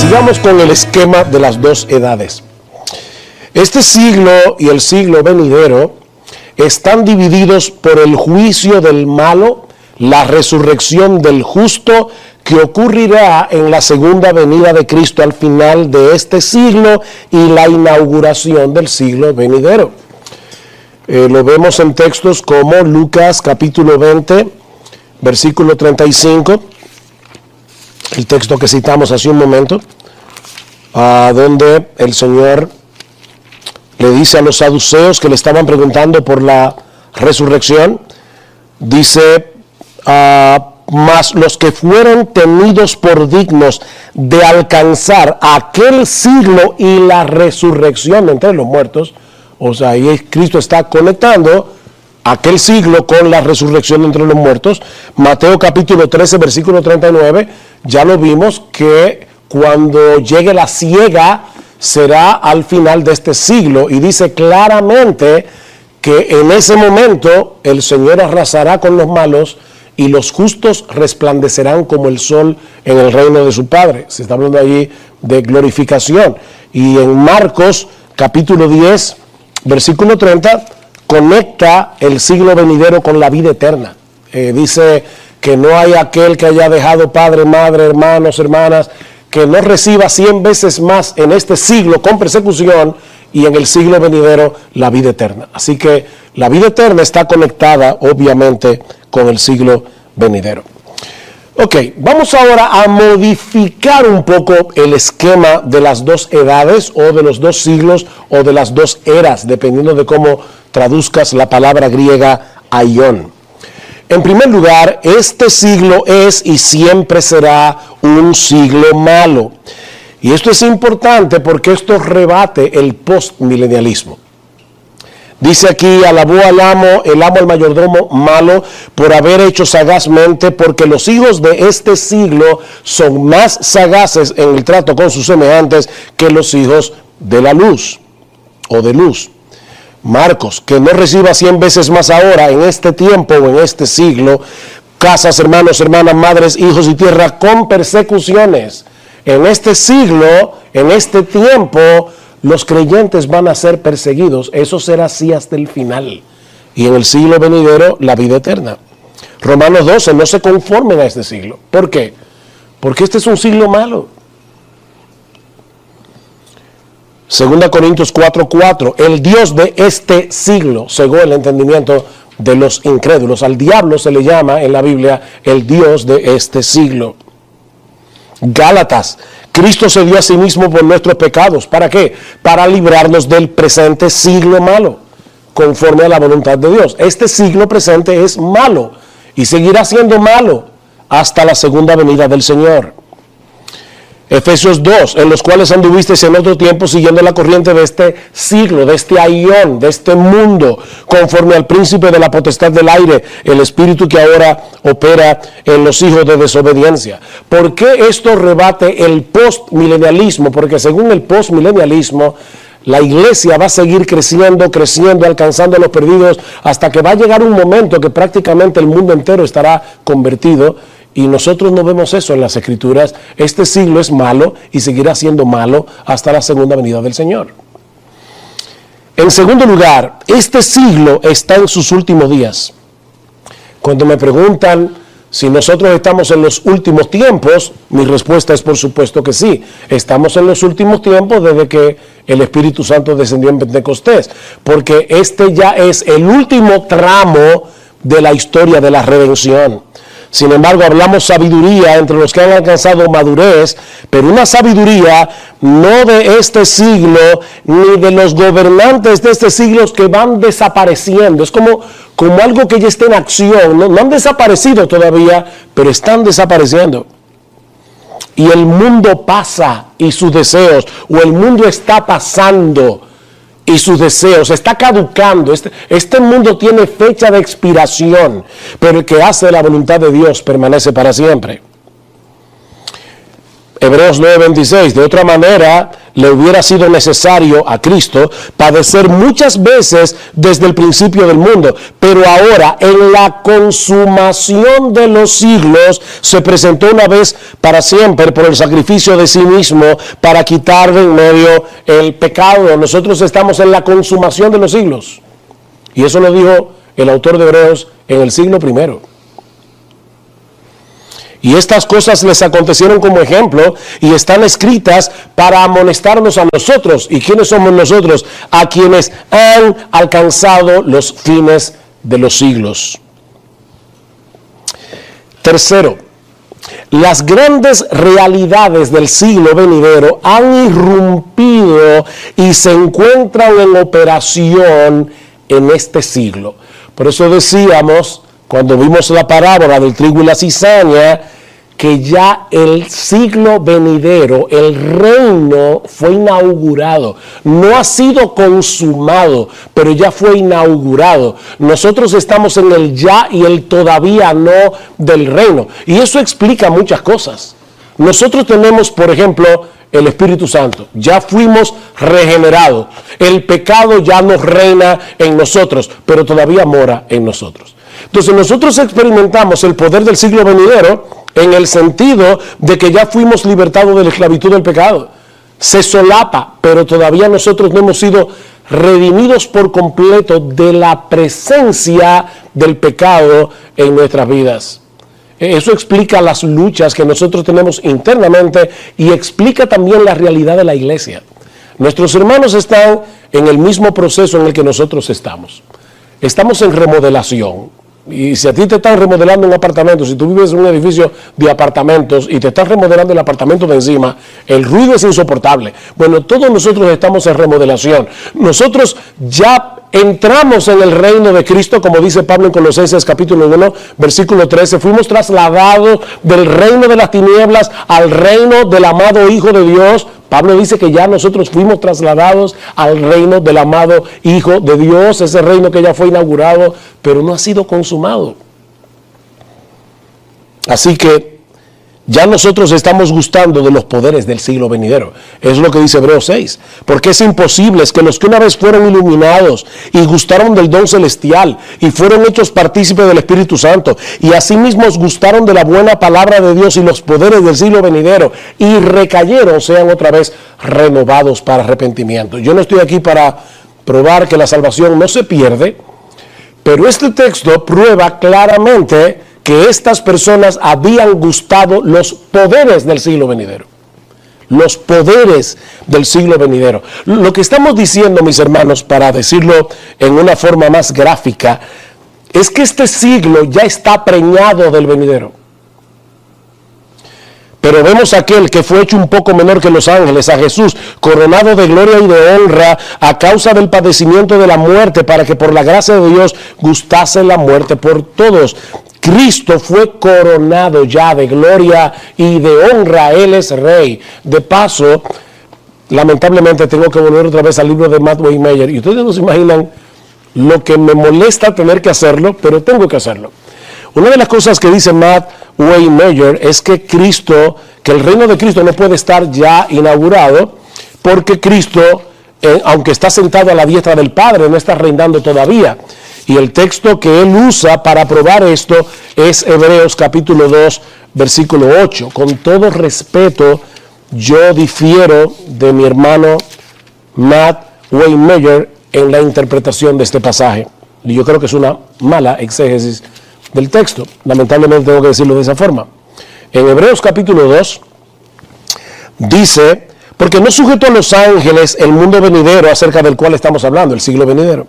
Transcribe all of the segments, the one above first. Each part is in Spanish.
Sigamos con el esquema de las dos edades. Este siglo y el siglo venidero están divididos por el juicio del malo, la resurrección del justo, que ocurrirá en la segunda venida de Cristo al final de este siglo y la inauguración del siglo venidero. Lo vemos en textos como Lucas capítulo 20, versículo 35, el texto que citamos hace un momento, donde el Señor le dice a los saduceos que le estaban preguntando por la resurrección, dice, mas los que fueron tenidos por dignos de alcanzar aquel siglo y la resurrección entre los muertos, o sea, ahí Cristo está conectando aquel siglo con la resurrección entre los muertos. Mateo capítulo 13, versículo 39, ya lo vimos que cuando llegue la siega será al final de este siglo, y dice claramente que en ese momento el Señor arrasará con los malos y los justos resplandecerán como el sol en el reino de su Padre. Se está hablando allí de glorificación. Y en Marcos capítulo 10, versículo 30, conecta el siglo venidero con la vida eterna. Dice que no hay aquel que haya dejado padre, madre, hermanos, hermanas, que no reciba 100 veces más en este siglo con persecución y en el siglo venidero la vida eterna. Así que la vida eterna está conectada obviamente con el siglo venidero. Ok, vamos ahora a modificar un poco el esquema de las dos edades o de los dos siglos o de las dos eras, dependiendo de cómo traduzcas la palabra griega aion. En primer lugar, este siglo es y siempre será un siglo malo. Y esto es importante porque esto rebate el postmilenialismo. Dice aquí, alabó al amo, el amo al mayordomo malo por haber hecho sagazmente, porque los hijos de este siglo son más sagaces en el trato con sus semejantes que los hijos de la luz o de luz. Marcos, que no reciba 100 veces más ahora, en este tiempo o en este siglo, casas, hermanos, hermanas, madres, hijos y tierra con persecuciones. En este siglo, en este tiempo, los creyentes van a ser perseguidos. Eso será así hasta el final. Y en el siglo venidero, la vida eterna. Romanos 12, no se conformen a este siglo. ¿Por qué? Porque este es un siglo malo. 2 Corintios 4:4, el Dios de este siglo cegó el entendimiento de los incrédulos. Al diablo se le llama en la Biblia el Dios de este siglo. Gálatas, Cristo se dio a sí mismo por nuestros pecados. ¿Para qué? Para librarnos del presente siglo malo, conforme a la voluntad de Dios. Este siglo presente es malo y seguirá siendo malo hasta la segunda venida del Señor. Efesios 2, en los cuales anduvisteis en otro tiempo siguiendo la corriente de este siglo, de este aion, de este mundo, conforme al príncipe de la potestad del aire, el espíritu que ahora opera en los hijos de desobediencia. ¿Por qué esto rebate el postmilenialismo? Porque según el postmilenialismo, la iglesia va a seguir creciendo, alcanzando a los perdidos, hasta que va a llegar un momento que prácticamente el mundo entero estará convertido. Y nosotros no vemos eso en las Escrituras. Este siglo es malo y seguirá siendo malo hasta la segunda venida del Señor. En segundo lugar, este siglo está en sus últimos días. Cuando me preguntan si nosotros estamos en los últimos tiempos, mi respuesta es por supuesto que sí. Estamos en los últimos tiempos desde que el Espíritu Santo descendió en Pentecostés, porque este ya es el último tramo de la historia de la redención. Sin embargo, hablamos sabiduría entre los que han alcanzado madurez, pero una sabiduría no de este siglo, ni de los gobernantes de este siglo que van desapareciendo. Es como algo que ya está en acción. No han desaparecido todavía, pero están desapareciendo. Y el mundo pasa y sus deseos, o el mundo está pasando y sus deseos, está caducando. Este mundo tiene fecha de expiración, pero el que hace la voluntad de Dios permanece para siempre. Hebreos 9:26, de otra manera le hubiera sido necesario a Cristo padecer muchas veces desde el principio del mundo, pero ahora en la consumación de los siglos se presentó una vez para siempre por el sacrificio de sí mismo para quitar de en medio el pecado. Nosotros estamos en la consumación de los siglos, y eso lo dijo el autor de Hebreos en el siglo I. Y estas cosas les acontecieron como ejemplo y están escritas para amonestarnos a nosotros. ¿Y quiénes somos nosotros? A quienes han alcanzado los fines de los siglos. Tercero, las grandes realidades del siglo venidero han irrumpido y se encuentran en operación en este siglo. Por eso decíamos, cuando vimos la parábola del trigo y la cizaña, que ya el siglo venidero, el reino fue inaugurado. No ha sido consumado, pero ya fue inaugurado. Nosotros estamos en el ya y el todavía no del reino. Y eso explica muchas cosas. Nosotros tenemos, por ejemplo, el Espíritu Santo. Ya fuimos regenerados. El pecado ya no reina en nosotros, pero todavía mora en nosotros. Entonces nosotros experimentamos el poder del siglo venidero en el sentido de que ya fuimos libertados de la esclavitud del pecado. Se solapa, pero todavía nosotros no hemos sido redimidos por completo de la presencia del pecado en nuestras vidas. Eso explica las luchas que nosotros tenemos internamente y explica también la realidad de la iglesia. Nuestros hermanos están en el mismo proceso en el que nosotros estamos. Estamos en remodelación. Y si a ti te están remodelando un apartamento, si tú vives en un edificio de apartamentos y te están remodelando el apartamento de encima, el ruido es insoportable. Bueno, todos nosotros estamos en remodelación. Nosotros ya entramos en el reino de Cristo, como dice Pablo en Colosenses capítulo 1, versículo 13. Fuimos trasladados del reino de las tinieblas al reino del amado Hijo de Dios. Pablo dice que ya nosotros fuimos trasladados al reino del amado Hijo de Dios, ese reino que ya fue inaugurado, pero no ha sido consumado. Así que ya nosotros estamos gustando de los poderes del siglo venidero. Es lo que dice Hebreos 6. Porque es imposible que los que una vez fueron iluminados y gustaron del don celestial y fueron hechos partícipes del Espíritu Santo y asimismo gustaron de la buena palabra de Dios y los poderes del siglo venidero y recayeron, sean otra vez renovados para arrepentimiento. Yo no estoy aquí para probar que la salvación no se pierde, pero este texto prueba claramente que estas personas habían gustado los poderes del siglo venidero. Los poderes del siglo venidero. Lo que estamos diciendo, mis hermanos, para decirlo en una forma más gráfica, es que este siglo ya está preñado del venidero. Pero vemos a aquel que fue hecho un poco menor que los ángeles, a Jesús, coronado de gloria y de honra a causa del padecimiento de la muerte, para que por la gracia de Dios gustase la muerte por todos. Cristo fue coronado ya de gloria y de honra. Él es rey. De paso, lamentablemente tengo que volver otra vez al libro de Matt Waymeyer. Y ustedes no se imaginan lo que me molesta tener que hacerlo, pero tengo que hacerlo. Una de las cosas que dice Matt Waymeyer es que el reino de Cristo no puede estar ya inaugurado, porque Cristo, aunque está sentado a la diestra del Padre, no está reinando todavía. Y el texto que él usa para probar esto es Hebreos capítulo 2, versículo 8. Con todo respeto, yo difiero de mi hermano Matt Waymeyer en la interpretación de este pasaje. Y yo creo que es una mala exégesis del texto. Lamentablemente tengo que decirlo de esa forma. En Hebreos capítulo 2 dice, porque no sujetó a los ángeles el mundo venidero acerca del cual estamos hablando, el siglo venidero.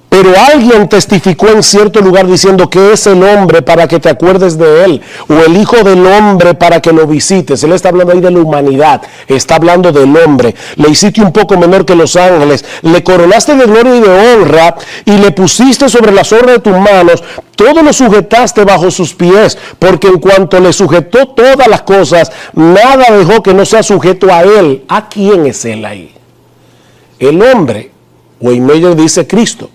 Pero alguien testificó en cierto lugar diciendo que es el hombre para que te acuerdes de él, o el hijo del hombre para que lo visites. Él está hablando ahí de la humanidad, está hablando del hombre. Le hiciste un poco menor que los ángeles, le coronaste de gloria y de honra, y le pusiste sobre las obras de tus manos, todo lo sujetaste bajo sus pies, porque en cuanto le sujetó todas las cosas, nada dejó que no sea sujeto a él. ¿A quién es él ahí? El hombre. Waymeyer dice Cristo.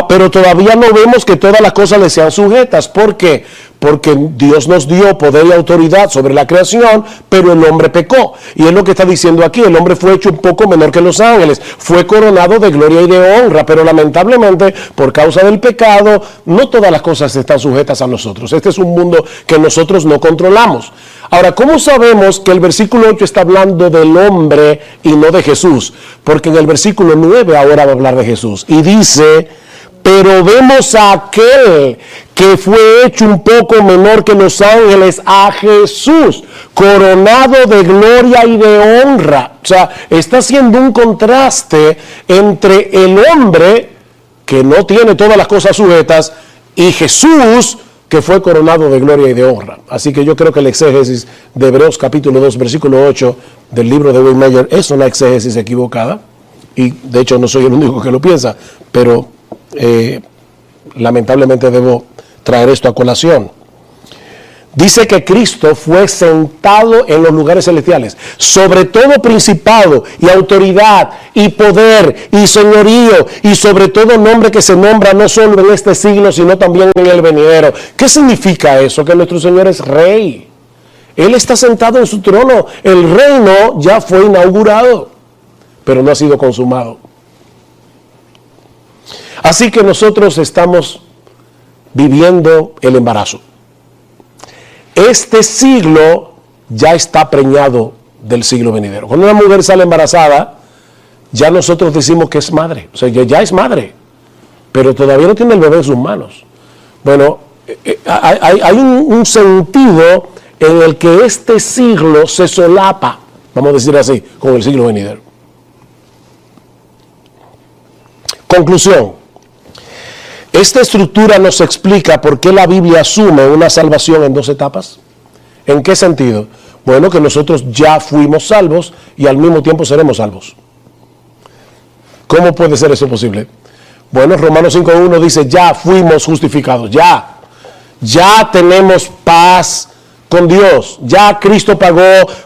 Pero todavía no vemos que todas las cosas le sean sujetas. ¿Por qué? porque Dios nos dio poder y autoridad sobre la creación, pero el hombre pecó. Y es lo que está diciendo aquí, el hombre fue hecho un poco menor que los ángeles, fue coronado de gloria y de honra, pero lamentablemente por causa del pecado, no todas las cosas están sujetas a nosotros. Este es un mundo que nosotros no controlamos. Ahora, ¿cómo sabemos que el versículo 8 está hablando del hombre y no de Jesús? Porque en el versículo 9 ahora va a hablar de Jesús. Y dice, pero vemos a aquel que fue hecho un poco menor que los ángeles, a Jesús, coronado de gloria y de honra. O sea, está haciendo un contraste entre el hombre, que no tiene todas las cosas sujetas, y Jesús, que fue coronado de gloria y de honra. Así que yo creo que el exégesis de Hebreos capítulo 2, versículo 8 del libro de Wayne es una exégesis equivocada, y de hecho no soy el único que lo piensa, pero lamentablemente debo traer esto a colación. Dice que Cristo fue sentado en los lugares celestiales, sobre todo principado y autoridad y poder y señorío y sobre todo nombre que se nombra no solo en este siglo sino también en el venidero. ¿Qué significa eso? Que nuestro Señor es rey. Él está sentado en su trono. El reino ya fue inaugurado, pero no ha sido consumado. Así que nosotros estamos viviendo el embarazo. Este siglo ya está preñado del siglo venidero. Cuando una mujer sale embarazada, ya nosotros decimos que es madre. O sea, ya es madre, pero todavía no tiene el bebé en sus manos. Bueno, hay un sentido en el que este siglo se solapa, vamos a decir así, con el siglo venidero. Conclusión. Esta estructura nos explica por qué la Biblia asume una salvación en dos etapas. ¿En qué sentido? Bueno, que nosotros ya fuimos salvos y al mismo tiempo seremos salvos. ¿Cómo puede ser eso posible? Bueno, Romanos 5.1 dice, ya fuimos justificados, ya tenemos paz con Dios, ya Cristo pagó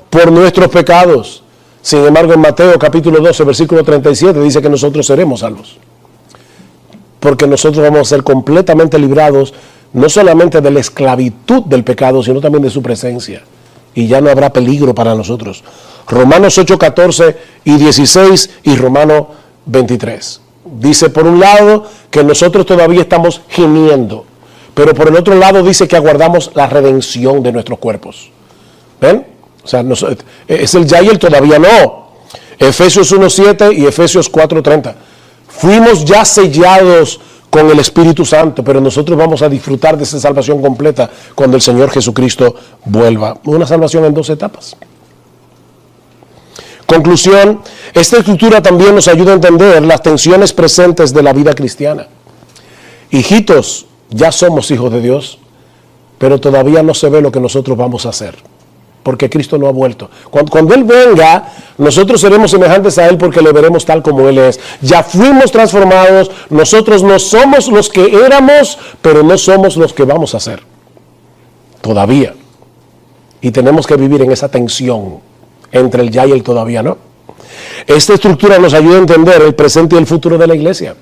por nuestros pecados. Sin embargo, en Mateo capítulo 12, versículo 37 dice que nosotros seremos salvos. Porque nosotros vamos a ser completamente librados, no solamente de la esclavitud del pecado, sino también de su presencia. Y ya no habrá peligro para nosotros. Romanos 8, 14 y 16 y Romanos 23. Dice por un lado que nosotros todavía estamos gimiendo, pero por el otro lado dice que aguardamos la redención de nuestros cuerpos. ¿Ven? O sea, es el ya y el todavía no. Efesios 1.7 y Efesios 4.30. Fuimos ya sellados con el Espíritu Santo, pero nosotros vamos a disfrutar de esa salvación completa cuando el Señor Jesucristo vuelva. Una salvación en dos etapas. Conclusión, esta estructura también nos ayuda a entender las tensiones presentes de la vida cristiana. Hijitos, ya somos hijos de Dios, pero todavía no se ve lo que nosotros vamos a hacer, porque Cristo no ha vuelto. Cuando Él venga, nosotros seremos semejantes a Él porque le veremos tal como Él es. Ya fuimos transformados, nosotros no somos los que éramos, pero no somos los que vamos a ser. Todavía. Y tenemos que vivir en esa tensión entre el ya y el todavía no. Esta estructura nos ayuda a entender el presente y el futuro de la iglesia.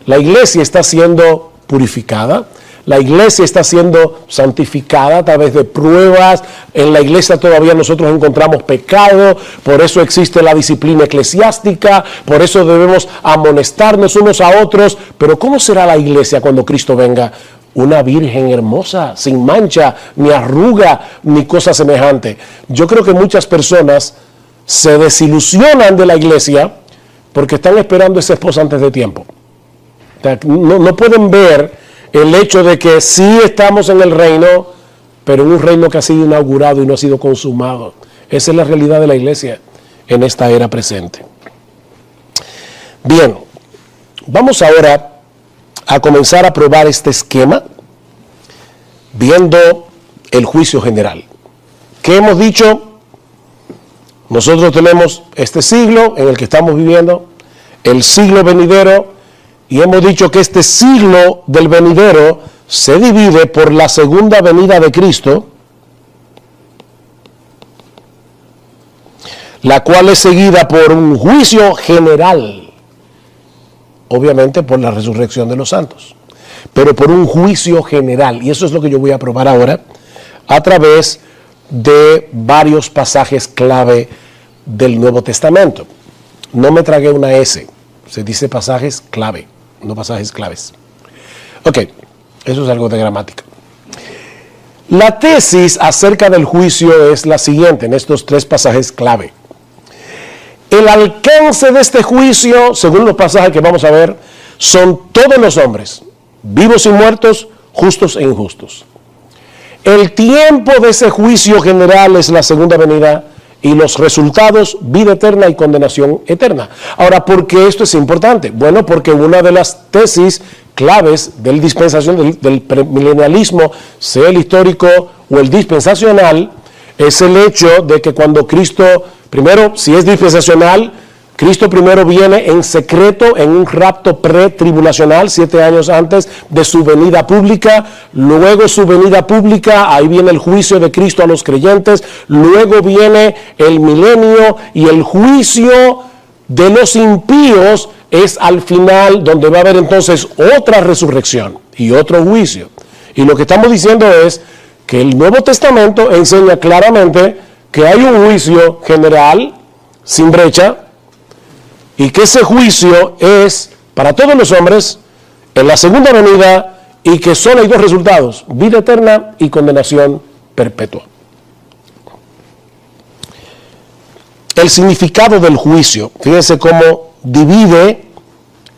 La iglesia está siendo purificada. La iglesia está siendo santificada a través de pruebas. En la iglesia todavía nosotros encontramos pecado, por eso existe la disciplina eclesiástica, por eso debemos amonestarnos unos a otros. Pero ¿cómo será la iglesia cuando Cristo venga? Una virgen hermosa, sin mancha, ni arruga, ni cosa semejante. Yo creo que muchas personas se desilusionan de la iglesia porque están esperando esa esposa antes de tiempo. O sea, no pueden ver el hecho de que sí estamos en el reino, pero en un reino que ha sido inaugurado y no ha sido consumado. Esa es la realidad de la iglesia en esta era presente. Bien, vamos ahora a comenzar a probar este esquema viendo el juicio general. ¿Qué hemos dicho? Nosotros tenemos este siglo en el que estamos viviendo, el siglo venidero, y hemos dicho que este siglo del venidero se divide por la segunda venida de Cristo, la cual es seguida por un juicio general, obviamente por la resurrección de los santos. pero por un juicio general. Y eso es lo que yo voy a probar ahora a través de varios pasajes clave del Nuevo Testamento. No me tragué una S, se dice pasajes clave, no pasajes claves. Ok, eso es algo de gramática. La tesis acerca del juicio es la siguiente en estos tres pasajes clave. El alcance de este juicio, según los pasajes que vamos a ver, son todos los hombres, vivos y muertos, justos e injustos. El tiempo de ese juicio general es la segunda venida y los resultados, vida eterna y condenación eterna. Ahora, ¿por qué esto es importante? Bueno, porque una de las tesis claves del dispensación, del premilenialismo, sea el histórico o el dispensacional, es el hecho de que cuando Cristo, primero, si es dispensacional, Cristo primero viene en secreto en un rapto pretribulacional 7 años antes de su venida pública, luego su venida pública, ahí viene el juicio de Cristo a los creyentes, luego viene el milenio y el juicio de los impíos es al final donde va a haber entonces otra resurrección y otro juicio. Y lo que estamos diciendo es que el Nuevo Testamento enseña claramente que hay un juicio general sin brecha, y que ese juicio es para todos los hombres en la segunda venida y que solo hay dos resultados, vida eterna y condenación perpetua. El significado del juicio, fíjense cómo divide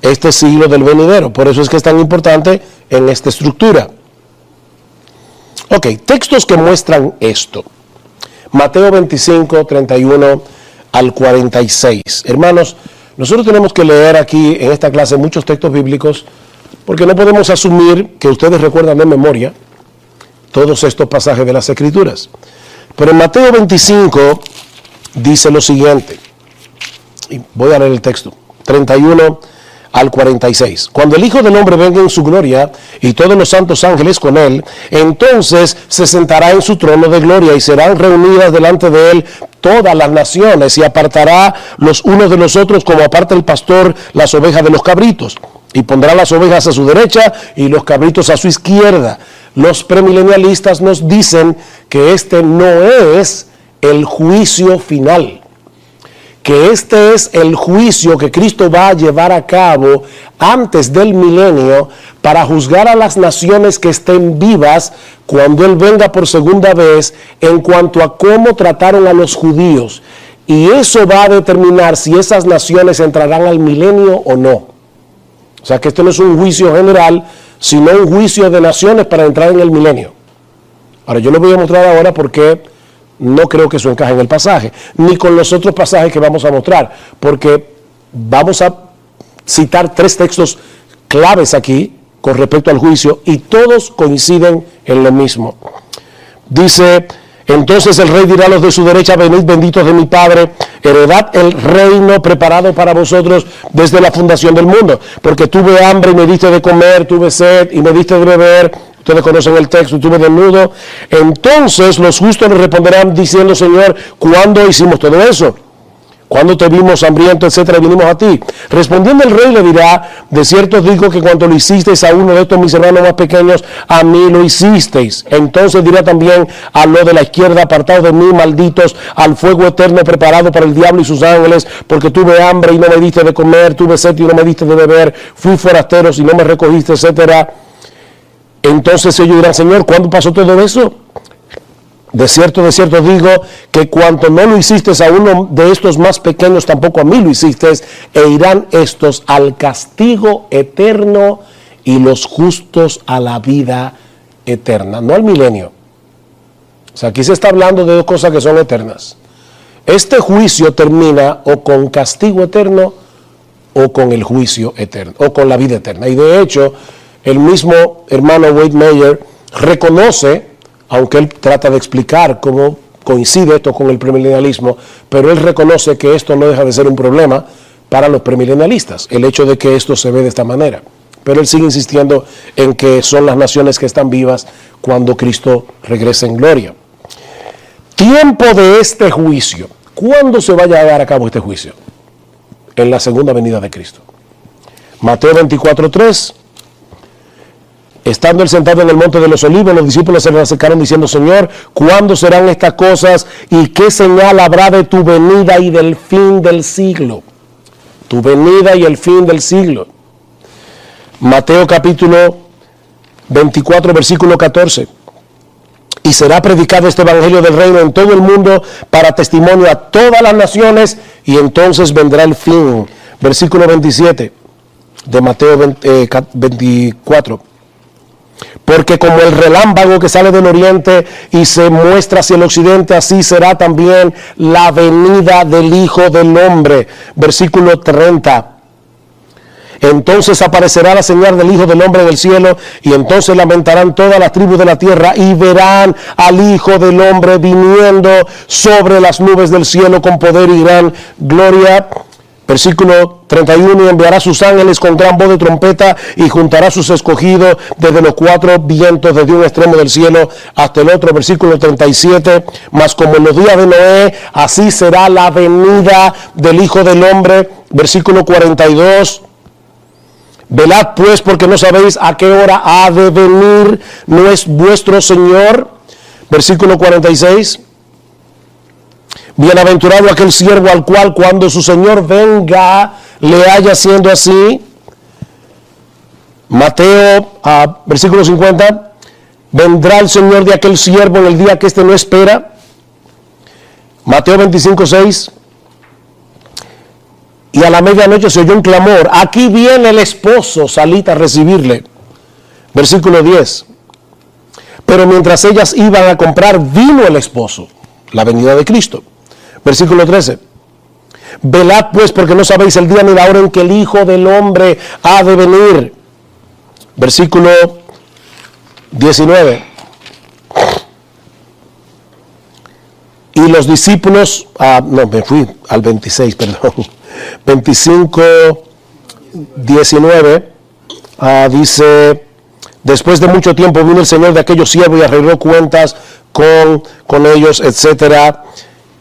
este siglo del venidero, por eso es que es tan importante en esta estructura. Ok, textos que muestran esto. Mateo 25, 31 al 46. Hermanos, nosotros tenemos que leer aquí en esta clase muchos textos bíblicos porque no podemos asumir que ustedes recuerdan de memoria todos estos pasajes de las Escrituras. Pero en Mateo 25 dice lo siguiente, y voy a leer el texto, 31 al 46. Cuando el Hijo del Hombre venga en su gloria y todos los santos ángeles con él, entonces se sentará en su trono de gloria y serán reunidas delante de él todas las naciones y apartará los unos de los otros como aparta el pastor las ovejas de los cabritos. Y pondrá las ovejas a su derecha y los cabritos a su izquierda. Los premilenialistas nos dicen que este no es el juicio final, que este es el juicio que Cristo va a llevar a cabo antes del milenio para juzgar a las naciones que estén vivas cuando Él venga por segunda vez en cuanto a cómo trataron a los judíos. Y eso va a determinar si esas naciones entrarán al milenio o no. O sea que esto no es un juicio general, sino un juicio de naciones para entrar en el milenio. Ahora yo les voy a mostrar ahora por qué no creo que eso encaje en el pasaje, ni con los otros pasajes que vamos a mostrar, porque vamos a citar 3 textos claves aquí con respecto al juicio y todos coinciden en lo mismo. Dice, entonces el rey dirá a los de su derecha, venid benditos de mi Padre, heredad el reino preparado para vosotros desde la fundación del mundo, porque tuve hambre y me diste de comer, tuve sed y me diste de beber. Ustedes conocen el texto, estuve desnudo. Entonces los justos le responderán diciendo, Señor, ¿cuándo hicimos todo eso? ¿Cuándo te vimos hambriento, etcétera, y vinimos a ti? Respondiendo el rey le dirá, de cierto os digo que cuando lo hicisteis a uno de estos mis hermanos más pequeños, a mí lo hicisteis. Entonces dirá también a lo de la izquierda, apartados de mí, malditos, al fuego eterno preparado para el diablo y sus ángeles, porque tuve hambre y no me diste de comer, tuve sed y no me diste de beber, fui forastero y no me recogiste, etcétera. Entonces ellos dirán, Señor, ¿cuándo pasó todo eso? De cierto digo que cuanto no lo hiciste a uno de estos más pequeños, tampoco a mí lo hiciste, e irán estos al castigo eterno y los justos a la vida eterna, no al milenio. O sea, aquí se está hablando de 2 cosas que son eternas. Este juicio termina o con castigo eterno o con el juicio eterno, o con la vida eterna. Y de hecho, el mismo hermano Wade Meyer reconoce, aunque él trata de explicar cómo coincide esto con el premilenialismo, pero él reconoce que esto no deja de ser un problema para los premilenialistas, el hecho de que esto se ve de esta manera. Pero él sigue insistiendo en que son las naciones que están vivas cuando Cristo regrese en gloria. Tiempo de este juicio. ¿Cuándo se vaya a dar a cabo este juicio? En la segunda venida de Cristo. Mateo 24:3. Estando él sentado en el monte de los olivos, los discípulos se le acercaron diciendo: Señor, ¿cuándo serán estas cosas? ¿Y qué señal habrá de tu venida y del fin del siglo? Tu venida y el fin del siglo. Mateo capítulo 24, versículo 14. Y será predicado este evangelio del reino en todo el mundo para testimonio a todas las naciones, y entonces vendrá el fin. Versículo 27 de Mateo 24. Porque como el relámpago que sale del oriente y se muestra hacia el occidente, así será también la venida del Hijo del Hombre. Versículo 30. Entonces aparecerá la señal del Hijo del Hombre en el cielo, y entonces lamentarán todas las tribus de la tierra, y verán al Hijo del Hombre viniendo sobre las nubes del cielo con poder y gran gloria. Versículo 31, y enviará sus ángeles con gran voz de trompeta, y juntará sus escogidos desde los cuatro vientos, desde un extremo del cielo hasta el otro. Versículo 37, mas como en los días de Noé, así será la venida del Hijo del Hombre. Versículo 42, velad pues, porque no sabéis a qué hora ha de venir no es vuestro Señor. Versículo 46, bienaventurado aquel siervo al cual cuando su Señor venga le haya siendo así. Mateo, versículo 50, vendrá el Señor de aquel siervo en el día que éste no espera. Mateo 25, 6. Y a la medianoche se oyó un clamor: aquí viene el esposo, salid a recibirle. Versículo 10. Pero mientras ellas iban a comprar, vino el esposo, la venida de Cristo. Versículo 13. Velad pues, porque no sabéis el día ni la hora en que el Hijo del Hombre ha de venir. Versículo 19. Y los discípulos, me fui al 26, perdón. 25, 19, dice: después de mucho tiempo vino el Señor de aquellos siervos y arregló cuentas con ellos, etcétera.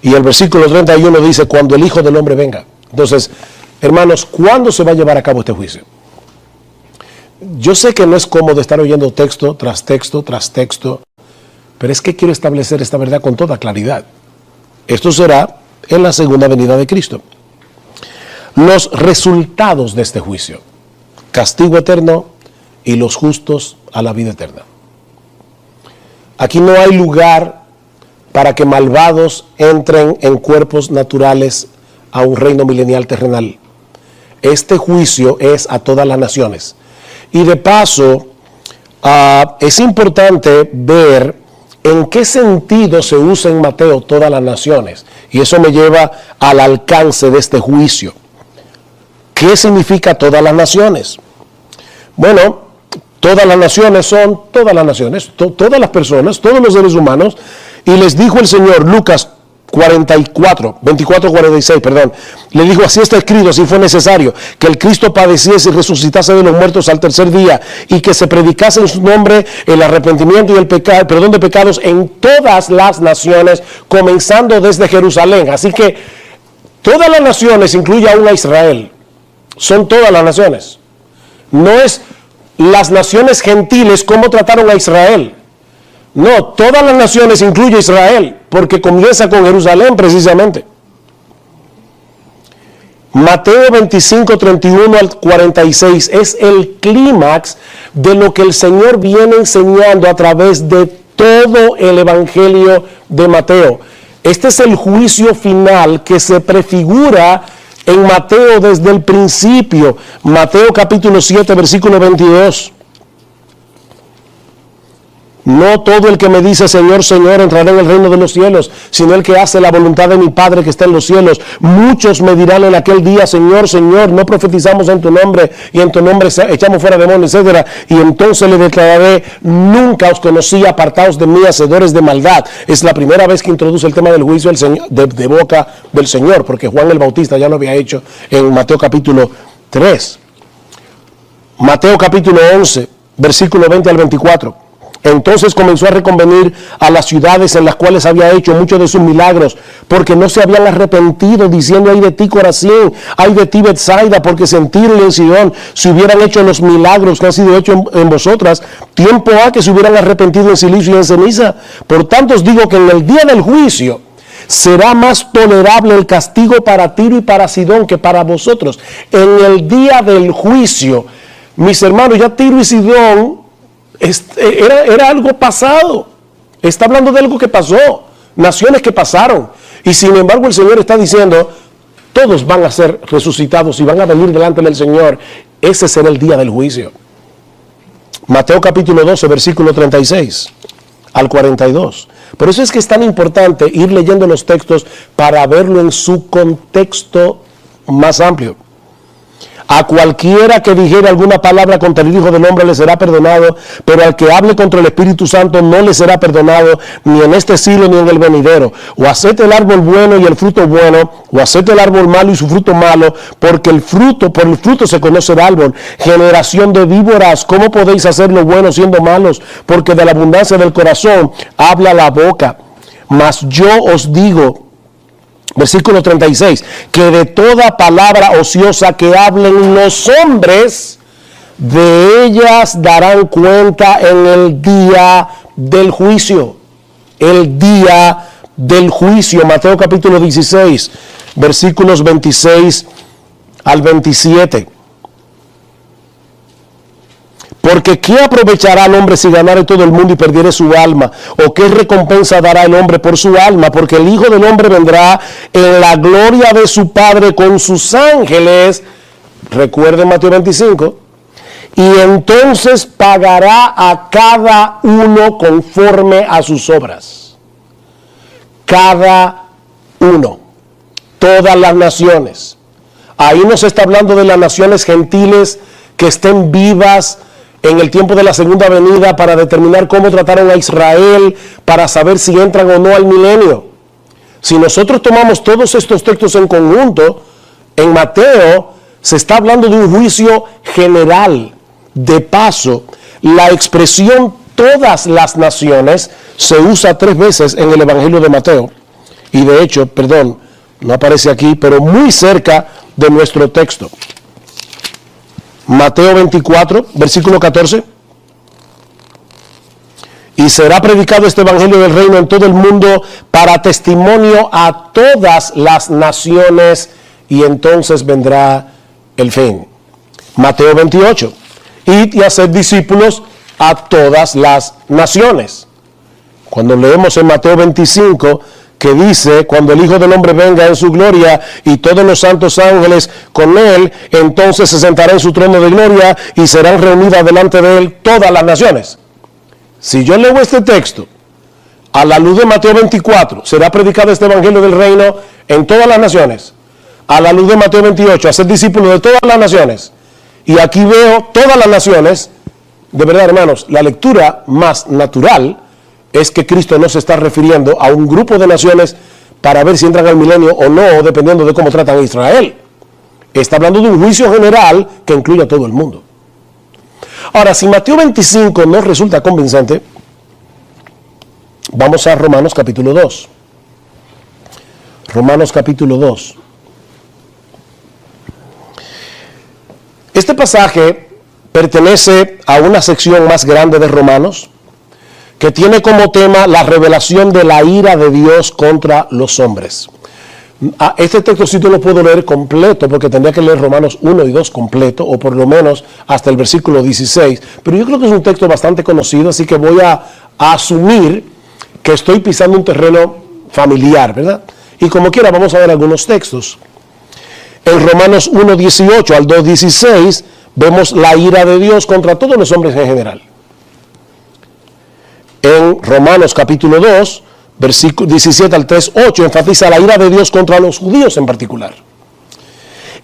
Y el versículo 31 dice: cuando el Hijo del Hombre venga. Entonces, hermanos, ¿cuándo se va a llevar a cabo este juicio? Yo sé que no es cómodo estar oyendo texto tras texto tras texto, pero es que quiero establecer esta verdad con toda claridad. Esto será en la segunda venida de Cristo. Los resultados de este juicio: castigo eterno y los justos a la vida eterna. Aquí no hay lugar para que malvados entren en cuerpos naturales a un reino milenial terrenal. Este juicio es a todas las naciones. Y de paso, es importante ver en qué sentido se usa en Mateo todas las naciones. Y eso me lleva al alcance de este juicio. ¿Qué significa todas las naciones? Bueno, todas las naciones son todas las naciones, todas las personas, todos los seres humanos. Y les dijo el Señor, Lucas 24:46, le dijo: así está escrito, así fue necesario, que el Cristo padeciese y resucitase de los muertos al tercer día, y que se predicase en su nombre el arrepentimiento y el perdón de pecados en todas las naciones, comenzando desde Jerusalén. Así que todas las naciones incluye aún a Israel. Son todas las naciones. No es las naciones gentiles como trataron a Israel. No, todas las naciones incluye Israel, porque comienza con Jerusalén precisamente. Mateo 25, 31 al 46 es el clímax de lo que el Señor viene enseñando a través de todo el Evangelio de Mateo. Este es el juicio final que se prefigura en Mateo desde el principio. Mateo capítulo 7, versículo 22. No todo el que me dice Señor, Señor entrará en el reino de los cielos, sino el que hace la voluntad de mi Padre que está en los cielos. Muchos me dirán en aquel día: Señor, Señor, no profetizamos en tu nombre, y en tu nombre echamos fuera demonios, etcétera. Y entonces le declararé: nunca os conocí, apartaos de mí, hacedores de maldad. Es la primera vez que introduce el tema del juicio del Señor, de boca del Señor, porque Juan el Bautista ya lo había hecho en Mateo capítulo 3. Mateo capítulo 11, versículo 20 al 24. Entonces comenzó a reconvenir a las ciudades en las cuales había hecho muchos de sus milagros, porque no se habían arrepentido, diciendo: ay de ti, Corazín, ay de ti, Betsaida, porque en Tiro y en Sidón se hubieran hecho los milagros que han sido hechos en vosotras, tiempo ha que se hubieran arrepentido en silicio y en ceniza. Por tanto os digo que en el día del juicio será más tolerable el castigo para Tiro y para Sidón que para vosotros. En el día del juicio, mis hermanos, ya Tiro y Sidón era algo pasado. Está hablando de algo que pasó, naciones que pasaron, y sin embargo el Señor está diciendo: todos van a ser resucitados y van a venir delante del Señor. Ese será el día del juicio. Mateo capítulo 12, versículo 36 al 42. Por eso es que es tan importante ir leyendo los textos para verlo en su contexto más amplio. A cualquiera que dijere alguna palabra contra el Hijo del Hombre le será perdonado, pero al que hable contra el Espíritu Santo no le será perdonado, ni en este siglo ni en el venidero. O haced el árbol bueno y el fruto bueno, o haced el árbol malo y su fruto malo, porque por el fruto se conoce el árbol. Generación de víboras, ¿cómo podéis hacer lo bueno siendo malos? Porque de la abundancia del corazón habla la boca. Mas yo os digo, versículo 36, que de toda palabra ociosa que hablen los hombres, de ellas darán cuenta en el día del juicio. El día del juicio. Mateo capítulo 16, versículos 26 al 27. Porque ¿qué aprovechará el hombre si ganare todo el mundo y perdiere su alma? ¿O qué recompensa dará el hombre por su alma? Porque el Hijo del Hombre vendrá en la gloria de su Padre con sus ángeles. Recuerden Mateo 25. Y entonces pagará a cada uno conforme a sus obras. Cada uno. Todas las naciones. Ahí no se está hablando de las naciones gentiles que estén vivas en el tiempo de la segunda venida para determinar cómo trataron a Israel, para saber si entran o no al milenio. Si nosotros tomamos todos estos textos en conjunto, en Mateo se está hablando de un juicio general. De paso, la expresión todas las naciones se usa 3 veces en el Evangelio de Mateo. Y de hecho, no aparece aquí, pero muy cerca de nuestro texto. Mateo 24, versículo 14. Y será predicado este evangelio del reino en todo el mundo para testimonio a todas las naciones, y entonces vendrá el fin. Mateo 28. Id y haced discípulos a todas las naciones. Cuando leemos en Mateo 25, que dice: cuando el Hijo del Hombre venga en su gloria y todos los santos ángeles con él, entonces se sentará en su trono de gloria y serán reunidas delante de él todas las naciones. Si yo leo este texto a la luz de Mateo 24, será predicado este evangelio del reino en todas las naciones. A la luz de Mateo 28, hacer discípulos de todas las naciones. Y aquí veo todas las naciones. De verdad, hermanos, la lectura más natural es que Cristo no se está refiriendo a un grupo de naciones para ver si entran al milenio o no, dependiendo de cómo tratan a Israel. Está hablando de un juicio general que incluye a todo el mundo. Ahora, si Mateo 25 no resulta convincente, vamos a Romanos capítulo 2. Romanos capítulo 2. Este pasaje pertenece a una sección más grande de Romanos, que tiene como tema la revelación de la ira de Dios contra los hombres. Este texto sí yo lo puedo leer completo, porque tendría que leer Romanos 1 y 2 completo, o por lo menos hasta el versículo 16, pero yo creo que es un texto bastante conocido, así que voy a asumir que estoy pisando un terreno familiar, ¿verdad? Y como quiera vamos a ver algunos textos. En Romanos 1, 18 al 2, 16, vemos la ira de Dios contra todos los hombres en general. En Romanos capítulo 2, versículo 17 al 3, 8, enfatiza la ira de Dios contra los judíos en particular.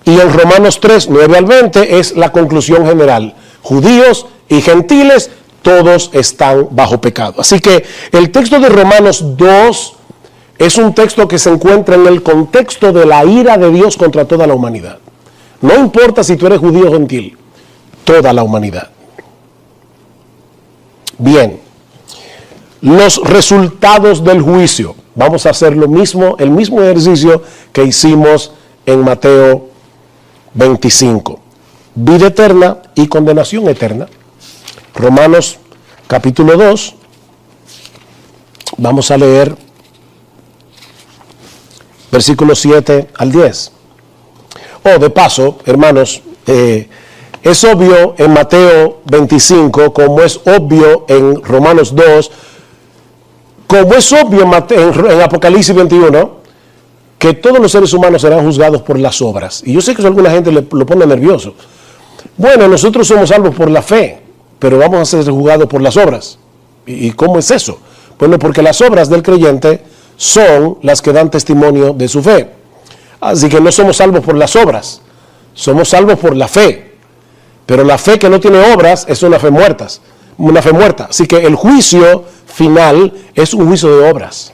Y en Romanos 3, 9 al 20 es la conclusión general. Judíos y gentiles, todos están bajo pecado. Así que el texto de Romanos 2 es un texto que se encuentra en el contexto de la ira de Dios contra toda la humanidad. No importa si tú eres judío o gentil, toda la humanidad. Bien. los resultados del juicio. Vamos a hacer lo mismo, el mismo ejercicio que hicimos en Mateo 25. Vida eterna y condenación eterna. Romanos capítulo 2. Vamos a leer versículos 7 al 10. De paso, hermanos, es obvio en Mateo 25, como es obvio en Romanos 2, como es obvio en Apocalipsis 21, que todos los seres humanos serán juzgados por las obras. Y yo sé que alguna gente lo pone nervioso. Bueno, nosotros somos salvos por la fe, pero vamos a ser juzgados por las obras. ¿Y cómo es eso? Bueno, porque las obras del creyente son las que dan testimonio de su fe. Así que no somos salvos por las obras, somos salvos por la fe. Pero la fe que no tiene obras es una fe muerta. Así que el juicio final es un juicio de obras.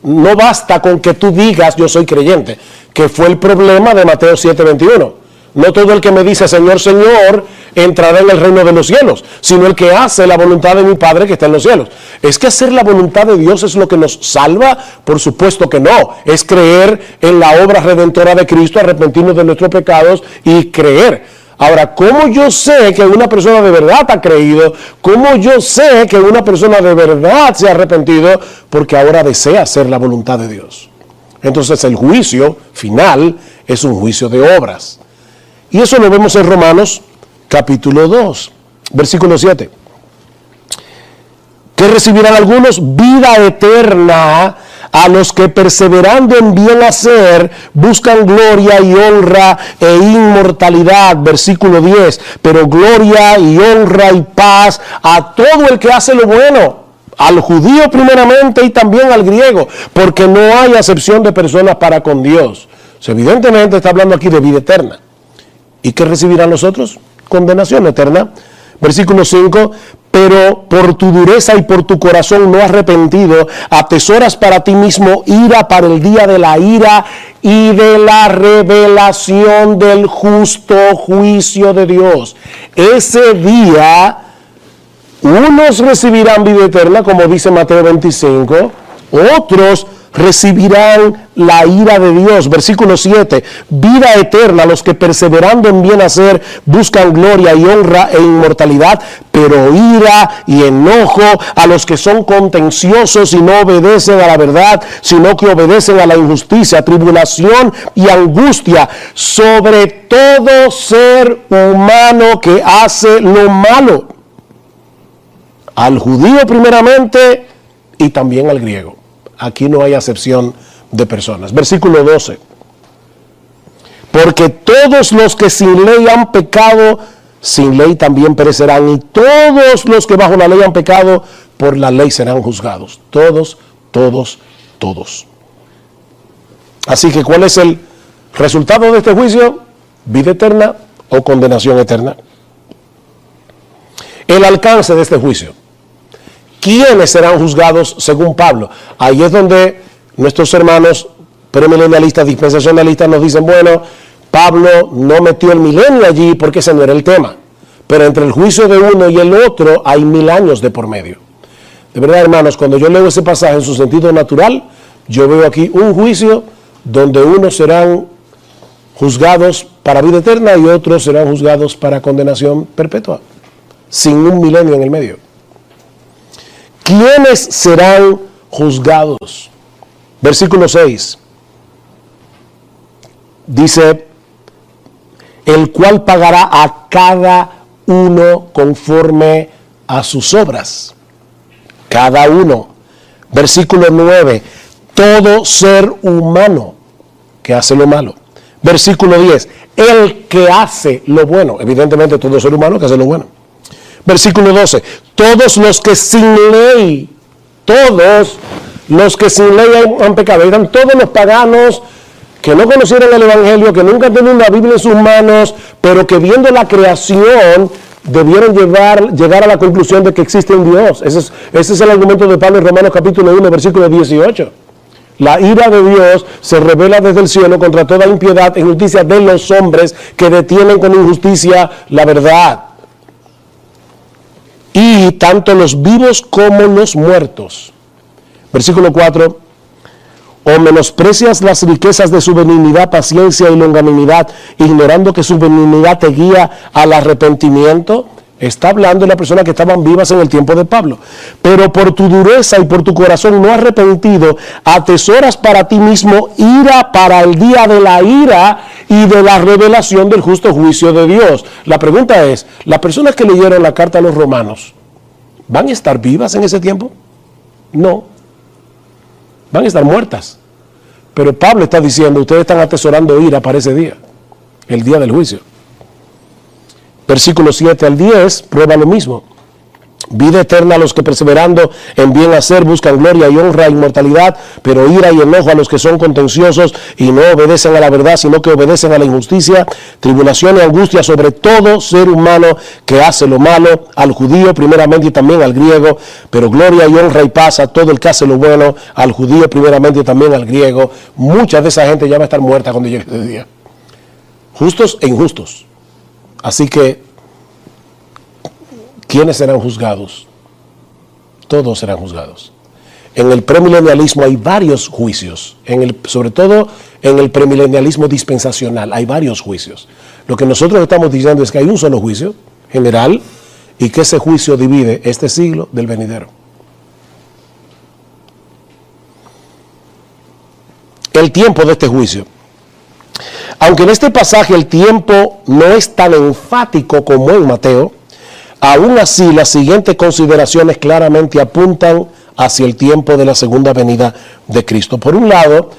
No basta con que tú digas yo soy creyente, que fue el problema de Mateo 7:21. No todo el que me dice Señor, Señor, entrará en el reino de los cielos, sino el que hace la voluntad de mi Padre que está en los cielos. ¿Es que hacer la voluntad de Dios es lo que nos salva? Por supuesto que no. Es creer en la obra redentora de Cristo, arrepentirnos de nuestros pecados y creer. Ahora, ¿cómo yo sé que una persona de verdad ha creído? ¿Cómo yo sé que una persona de verdad se ha arrepentido? Porque ahora desea hacer la voluntad de Dios. Entonces el juicio final es un juicio de obras. Y eso lo vemos en Romanos capítulo 2, versículo 7. Que recibirán algunos vida eterna a los que perseverando en bien hacer buscan gloria y honra e inmortalidad. Versículo 10. Pero gloria y honra y paz a todo el que hace lo bueno, al judío primeramente y también al griego, porque no hay acepción de personas para con Dios. O sea, evidentemente está hablando aquí de vida eterna. ¿Y qué recibirán los otros? Condenación eterna. Versículo 5, pero por tu dureza y por tu corazón no arrepentido, atesoras para ti mismo ira para el día de la ira y de la revelación del justo juicio de Dios. Ese día, unos recibirán vida eterna, como dice Mateo 25, otros recibirán la ira de Dios. Versículo 7, vida eterna a los que perseverando en bien hacer buscan gloria y honra e inmortalidad, pero ira y enojo a los que son contenciosos y no obedecen a la verdad, sino que obedecen a la injusticia, tribulación y angustia sobre todo ser humano que hace lo malo, al judío primeramente y también al griego. Aquí no hay acepción de personas. Versículo 12. Porque todos los que sin ley han pecado, sin ley también perecerán. Y todos los que bajo la ley han pecado, por la ley serán juzgados. Todos, todos, todos. Así que, ¿cuál es el resultado de este juicio? Vida eterna o condenación eterna. El alcance de este juicio. ¿Quiénes serán juzgados según Pablo? Ahí es donde nuestros hermanos premilenialistas, dispensacionalistas nos dicen, bueno, Pablo no metió el milenio allí porque ese no era el tema. Pero entre el juicio de uno y el otro hay 1000 años de por medio. De verdad, hermanos, cuando yo leo ese pasaje en su sentido natural, yo veo aquí un juicio donde unos serán juzgados para vida eterna y otros serán juzgados para condenación perpetua, sin un milenio en el medio. ¿Quiénes serán juzgados? Versículo 6. Dice, el cual pagará a cada uno conforme a sus obras. Cada uno. Versículo 9. Todo ser humano que hace lo malo. Versículo 10. El que hace lo bueno. Evidentemente todo ser humano que hace lo bueno. Versículo 12, todos los que sin ley han pecado, eran todos los paganos que no conocieron el Evangelio, que nunca tenían una Biblia en sus manos, pero que viendo la creación debieron llegar a la conclusión de que existe un Dios. Ese es el argumento de Pablo en Romanos capítulo 1, versículo 18. La ira de Dios se revela desde el cielo contra toda impiedad e injusticia de los hombres que detienen con injusticia la verdad. y tanto los vivos como los muertos. Versículo 4. ¿O menosprecias las riquezas de su benignidad, paciencia y longanimidad, ignorando que su benignidad te guía al arrepentimiento? Está hablando de las personas que estaban vivas en el tiempo de Pablo. Pero por tu dureza y por tu corazón no arrepentido, atesoras para ti mismo ira para el día de la ira y de la revelación del justo juicio de Dios. La pregunta es, ¿las personas que leyeron la carta a los romanos van a estar vivas en ese tiempo? No. Van a estar muertas. Pero Pablo está diciendo, ustedes están atesorando ira para ese día, el día del juicio. Versículos 7 al 10, prueba lo mismo. Vida eterna a los que perseverando en bien hacer buscan gloria y honra e inmortalidad, pero ira y enojo a los que son contenciosos y no obedecen a la verdad, sino que obedecen a la injusticia, tribulación y angustia sobre todo ser humano que hace lo malo, al judío primeramente y también al griego, pero gloria y honra y paz a todo el que hace lo bueno, al judío primeramente y también al griego. Mucha de esa gente ya va a estar muerta cuando llegue ese día. Justos e injustos. Así que, ¿quiénes serán juzgados? Todos serán juzgados. En el premilenialismo hay varios juicios, sobre todo en el premilenialismo dispensacional hay varios juicios. Lo que nosotros estamos diciendo es que hay un solo juicio general y que ese juicio divide este siglo del venidero. El tiempo de este juicio. Aunque en este pasaje el tiempo no es tan enfático como en Mateo, aún así las siguientes consideraciones claramente apuntan hacia el tiempo de la segunda venida de Cristo. Por un lado,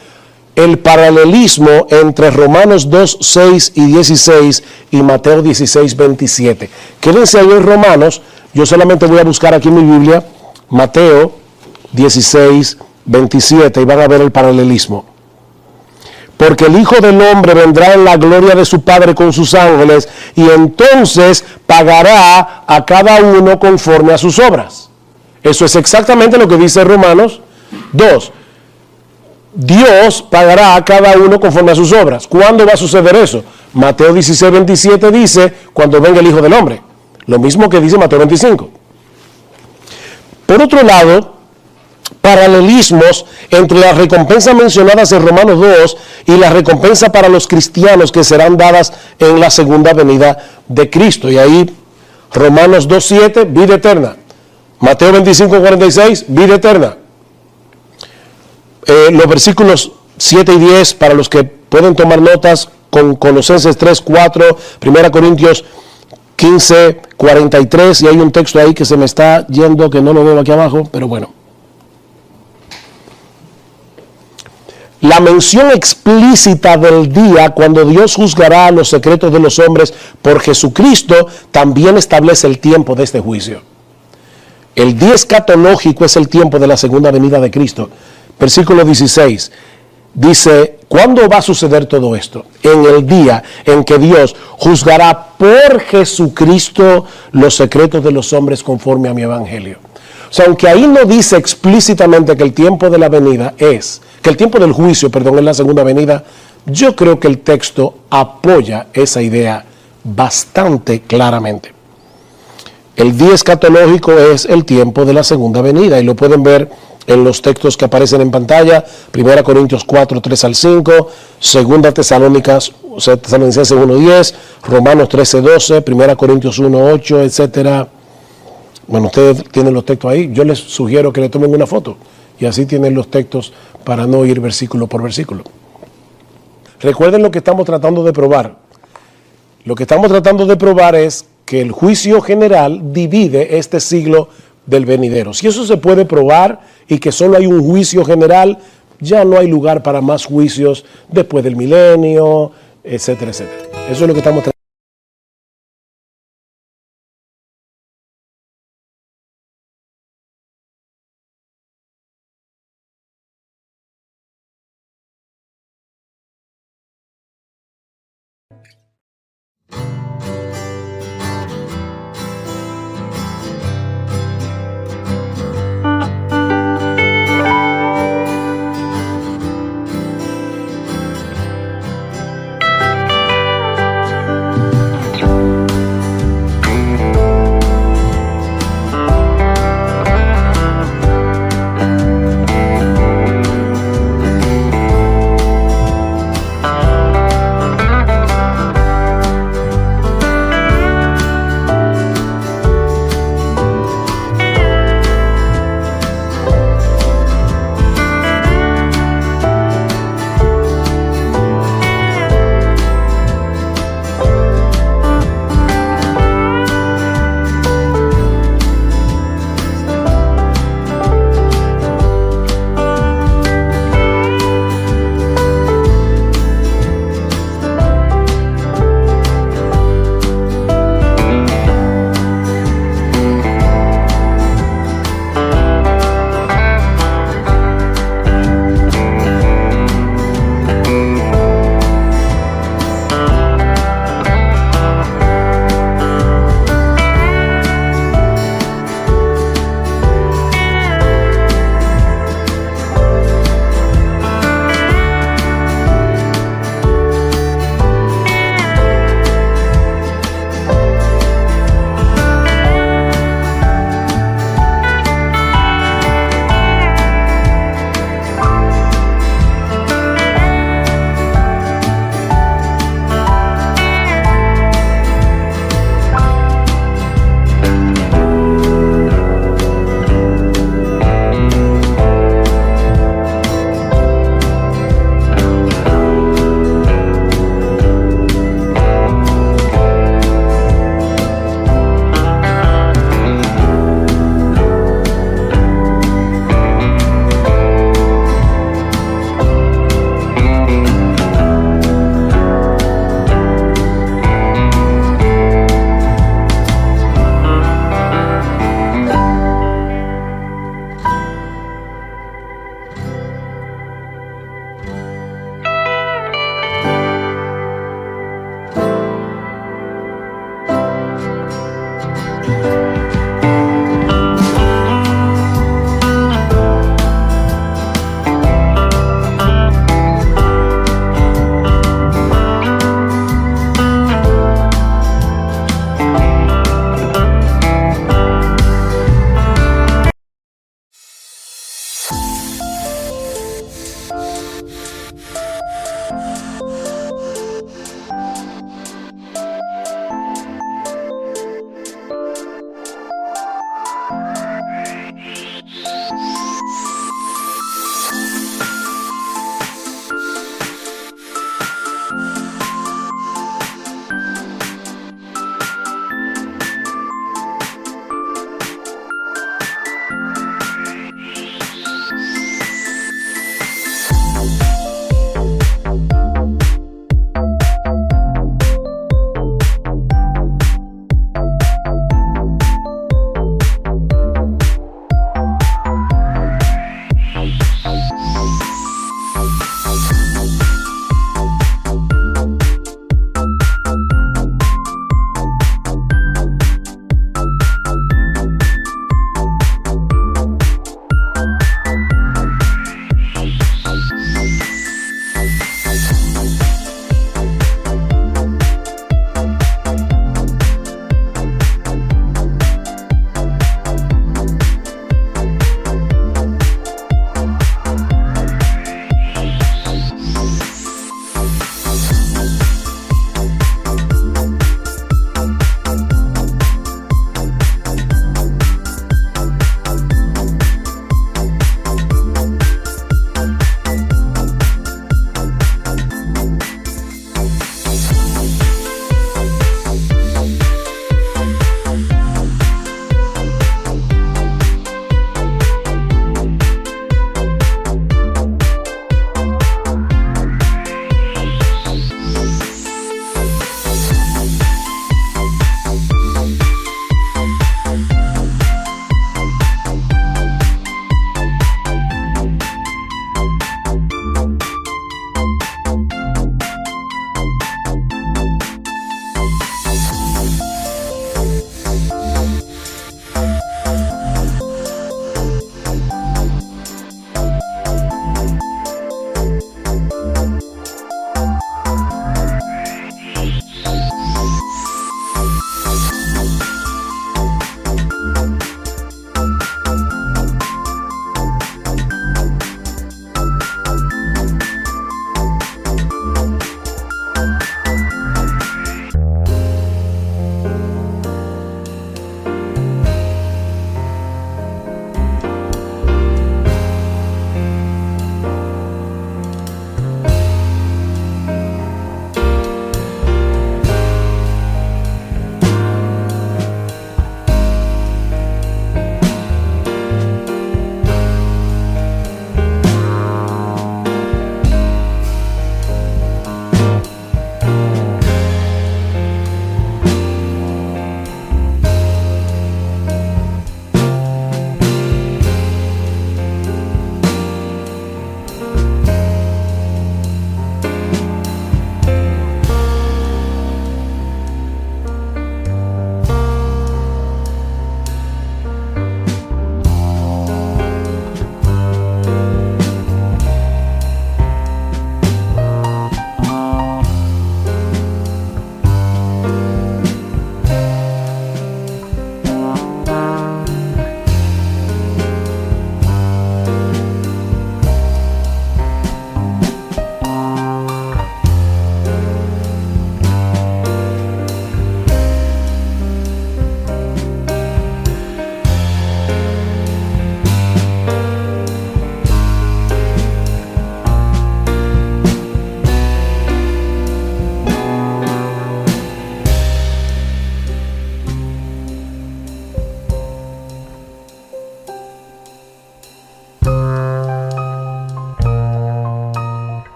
el paralelismo entre Romanos 2, 6 y 16 y Mateo 16, 27. Quédense ahí en Romanos, yo solamente voy a buscar aquí en mi Biblia Mateo 16, 27 y van a ver el paralelismo. Porque el Hijo del Hombre vendrá en la gloria de su Padre con sus ángeles y entonces pagará a cada uno conforme a sus obras. Eso es exactamente lo que dice Romanos 2. Dios pagará a cada uno conforme a sus obras. ¿Cuándo va a suceder eso? Mateo 16, 27 dice, cuando venga el Hijo del Hombre. Lo mismo que dice Mateo 25. Por otro lado, paralelismos entre las recompensas mencionadas en Romanos 2 y la recompensa para los cristianos que serán dadas en la segunda venida de Cristo. Y ahí Romanos 2.7, vida eterna. Mateo 25.46, vida eterna. Los versículos 7 y 10, para los que pueden tomar notas, con Colosenses 3.4, 1 Corintios 15.43, y hay un texto ahí que se me está yendo, que no lo veo aquí abajo, pero bueno. La mención explícita del día cuando Dios juzgará los secretos de los hombres por Jesucristo también establece el tiempo de este juicio. El día escatológico es el tiempo de la segunda venida de Cristo. Versículo 16 dice, ¿cuándo va a suceder todo esto? En el día en que Dios juzgará por Jesucristo los secretos de los hombres conforme a mi evangelio. O sea, aunque ahí no dice explícitamente que el tiempo de la venida es, que el tiempo del juicio, perdón, es la segunda venida, yo creo que el texto apoya esa idea bastante claramente. El día escatológico es el tiempo de la segunda venida y lo pueden ver en los textos que aparecen en pantalla, 1 Corintios 4, 3 al 5, 2 Tesalonicenses 1:10, Romanos 13, 12, 1 Corintios 1, 8, etcétera. Bueno, ustedes tienen los textos ahí. Yo les sugiero que le tomen una foto y así tienen los textos para no ir versículo por versículo. Recuerden lo que estamos tratando de probar. Lo que estamos tratando de probar es que el juicio general divide este siglo del venidero. Si eso se puede probar y que solo hay un juicio general, ya no hay lugar para más juicios después del milenio, etcétera, etcétera. Eso es lo que estamos tratando.